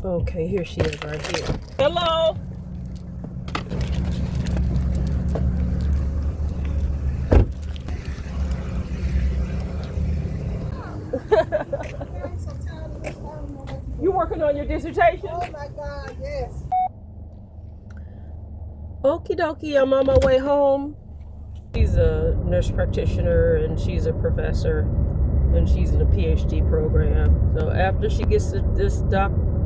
Okay, here she is right here. Hello. You working on your dissertation? Oh my God, yes. Okie dokie, I'm on my way home. She's a nurse practitioner and she's a professor and she's in a PhD program. So after she gets this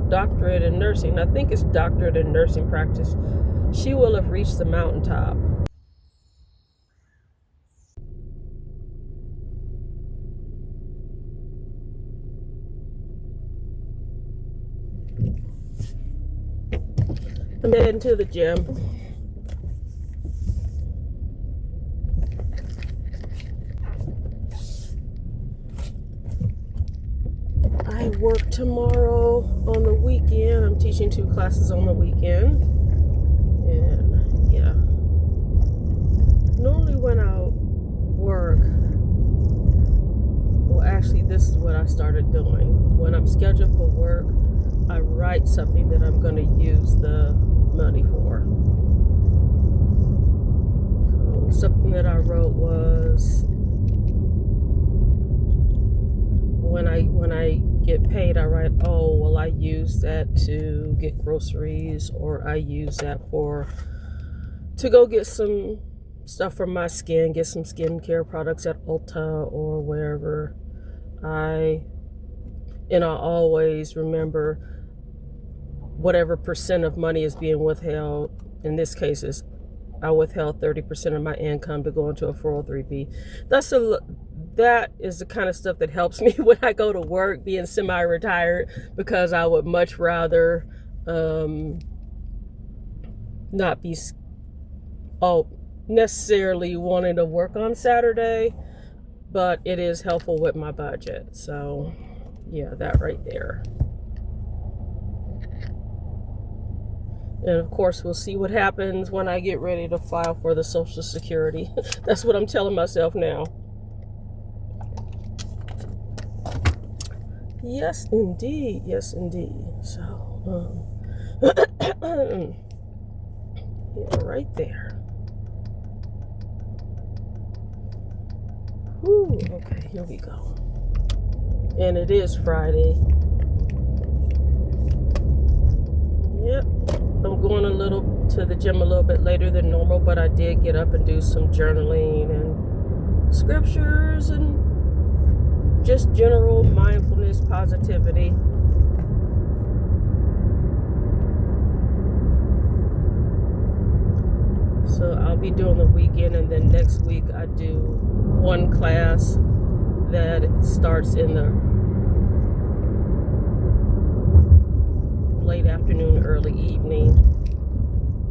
doctorate in nursing, I think it's doctorate in nursing practice, she will have reached the mountaintop. I'm heading to the gym. I work tomorrow on the weekend. I'm teaching 2 classes on the weekend. And yeah. Normally when I work, well actually this is what I started doing. When I'm scheduled for work, I write something that I'm going to use the money for. So something that I wrote was when I get paid, I write, oh, well, I use that to get groceries, or I use that to go get some stuff for my skin, get some skincare products at Ulta or wherever. I always remember whatever percent of money is being withheld. In this case, I withheld 30% of my income to go into a 403b. That is the kind of stuff that helps me when I go to work, being semi-retired, because I would much rather not be necessarily wanting to work on Saturday, but it is helpful with my budget. So yeah, that right there. And of course, we'll see what happens when I get ready to file for the Social Security. That's what I'm telling myself now. Yes, indeed. Yes, indeed. So, yeah, right there. Whew, okay, here we go. And it is Friday. Yep. I'm going to the gym a little bit later than normal, but I did get up and do some journaling and scriptures and just general mindfulness, positivity. So I'll be doing the weekend, and then next week I do one class that starts in the late afternoon, early evening.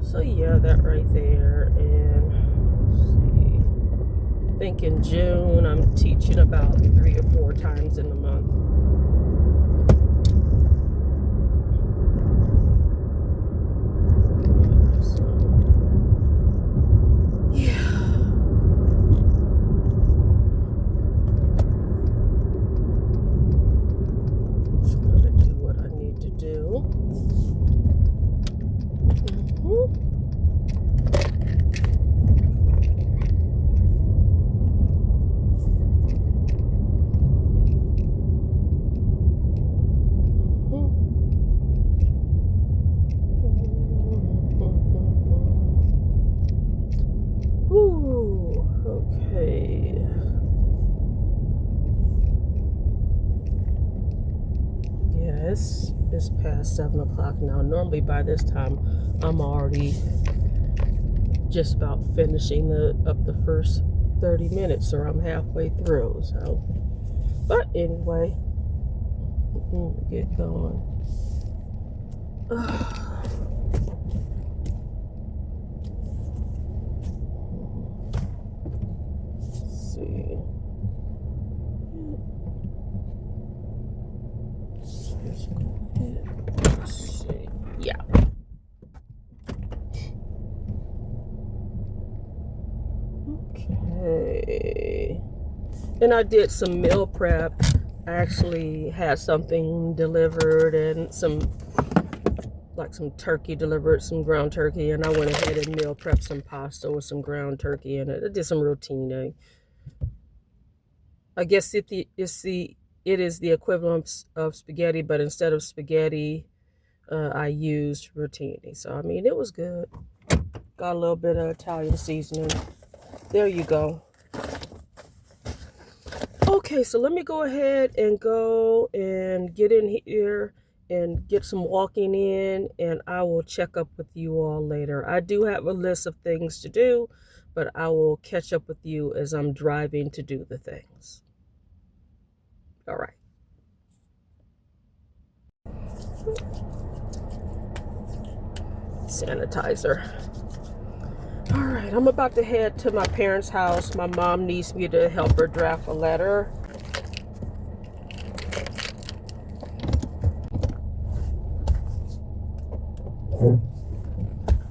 So yeah, that right there. And let's see, I think in June I'm teaching about 3 or 4 times in the month. It's past 7 o'clock now. Normally by this time I'm already just about finishing up the first 30 minutes, or I'm halfway through. So, but anyway, we'll get going. Let's see. Let's see. Yeah. Okay. And I did some meal prep. I actually had something delivered and some like some turkey delivered, some ground turkey, and I went ahead and meal prepped some pasta with some ground turkey in it. I did some rotini. I guess it is the equivalent of spaghetti, but instead of spaghetti, I used rotini. So I mean, it was good. Got a little bit of Italian seasoning. There you go. Okay, so let me go ahead and go and get in here and get some walking in, and I will check up with you all later. I do have a list of things to do, but I will catch up with you as I'm driving to do the things. All right. Sanitizer. All right, I'm about to head to my parents' house. My mom needs me to help her draft a letter.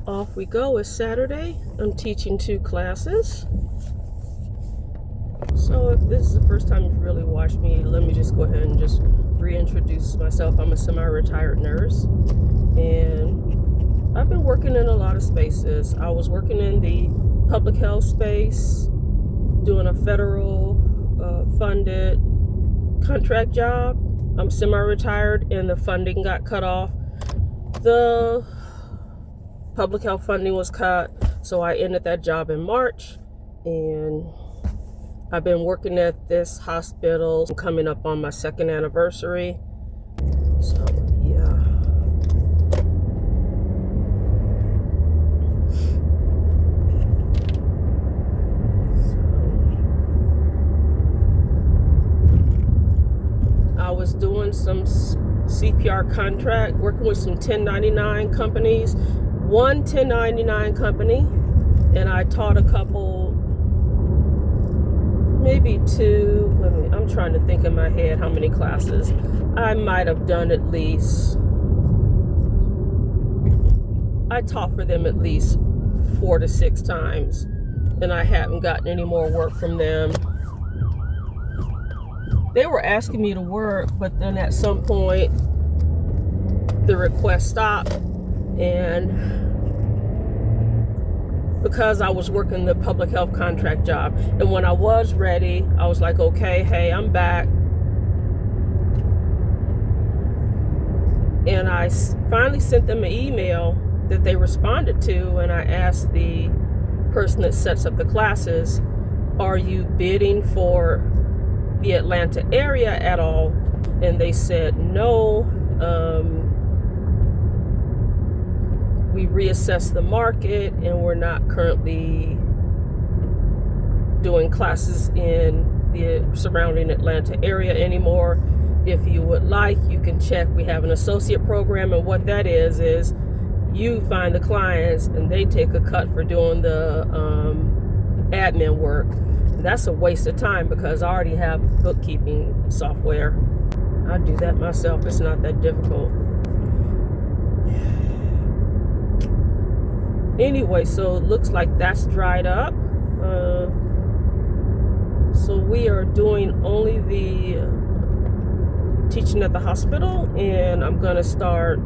Off we go. It's Saturday. I'm teaching 2 classes. So if this is the first time you've really watched me, let me just go ahead and just reintroduce myself. I'm a semi-retired nurse, and I've been working in a lot of spaces. I was working in the public health space, doing a federal funded contract job. I'm semi-retired and the funding got cut off. The public health funding was cut, so I ended that job in March, and I've been working at this hospital, coming up on my 2nd anniversary. So yeah. I was doing some CPR contract, working with some 1099 companies, one 1099 company, and I taught a couple, maybe 2. I'm trying to think in my head how many classes. I might have done at least, I taught for them at least 4 to 6 times, and I haven't gotten any more work from them. They were asking me to work, but then at some point the request stopped, and because I was working the public health contract job, and when I was ready, I was like, okay, hey, I'm back. And I finally sent them an email that they responded to, and I asked the person that sets up the classes, are you bidding for the Atlanta area at all? And they said no. We reassessed the market, and we're not currently doing classes in the surrounding Atlanta area anymore. If you would like, you can check. We have an associate program, and what that is you find the clients and they take a cut for doing the admin work. That's a waste of time because I already have bookkeeping software. I do that myself. It's not that difficult. Anyway, so it looks like that's dried up. So we are doing only the teaching at the hospital, and I'm going to start,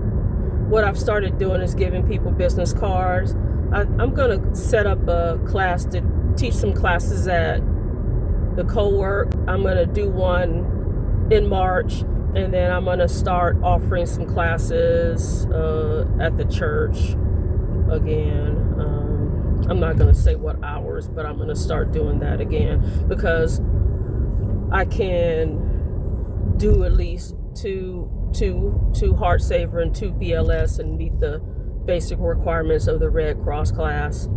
what I've started doing is giving people business cards. I'm going to set up a class to teach some classes at the co-work. I'm going to do one in March, and then I'm going to start offering some classes at the church again. I'm not going to say what hours, but I'm going to start doing that again because I can do at least two Heart Saver and 2 BLS and meet the basic requirements of the Red Cross class.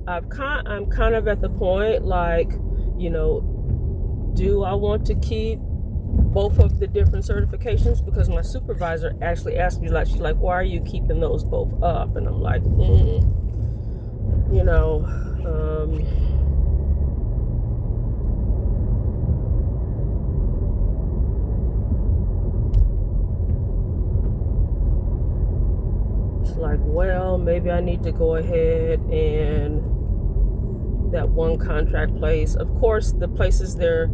I'm kind of at the point, like, do I want to keep both of the different certifications? Because my supervisor actually asked me, she's like, why are you keeping those both up? And I'm like, it's like, well, maybe I need to go ahead and that one contract place. Of course, the places they're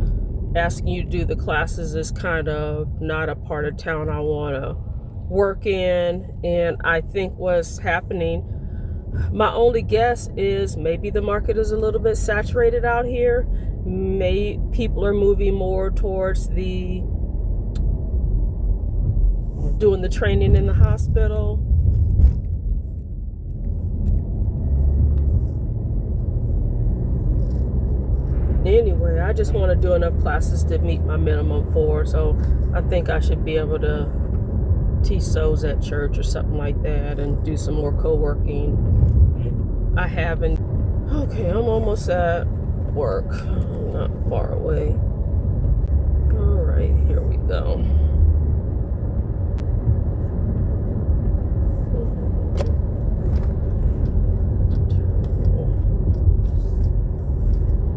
asking you to do the classes is kind of not a part of town I want to work in. And I think what's happening, my only guess is maybe the market is a little bit saturated out here. People are moving more towards the doing the training in the hospital. Anyway, I just want to do enough classes to meet my minimum 4, so I think I should be able to teach those at church or something like that and do some more co-working. I haven't. Okay, I'm almost at work. I'm not far away. All right, here we go.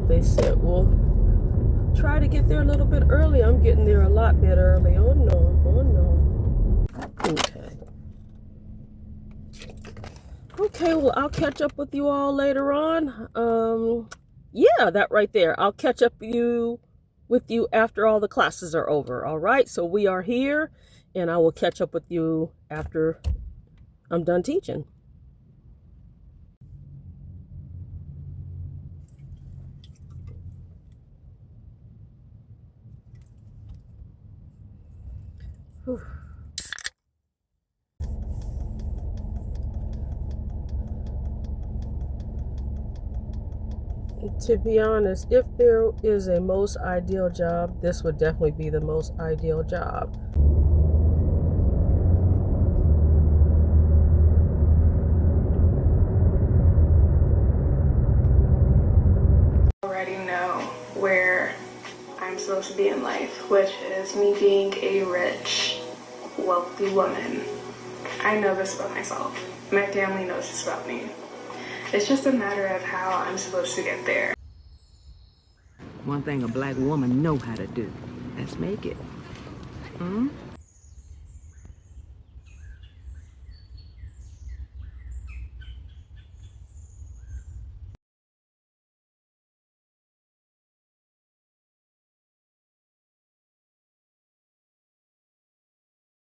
They said, well, try to get there a little bit early. I'm getting there a lot bit early. Oh no, oh no. Okay, well, I'll catch up with you all later on. Yeah, that right there. I'll catch up with you after all the classes are over. All right, so we are here, and I will catch up with you after I'm done teaching. Whew. To be honest, if there is a most ideal job, this would definitely be the most ideal job. Already know where I'm supposed to be in life, which is me being a rich, wealthy woman. I know this about myself. My family knows this about me. It's just a matter of how I'm supposed to get there. One thing a black woman know how to do. Let's make it.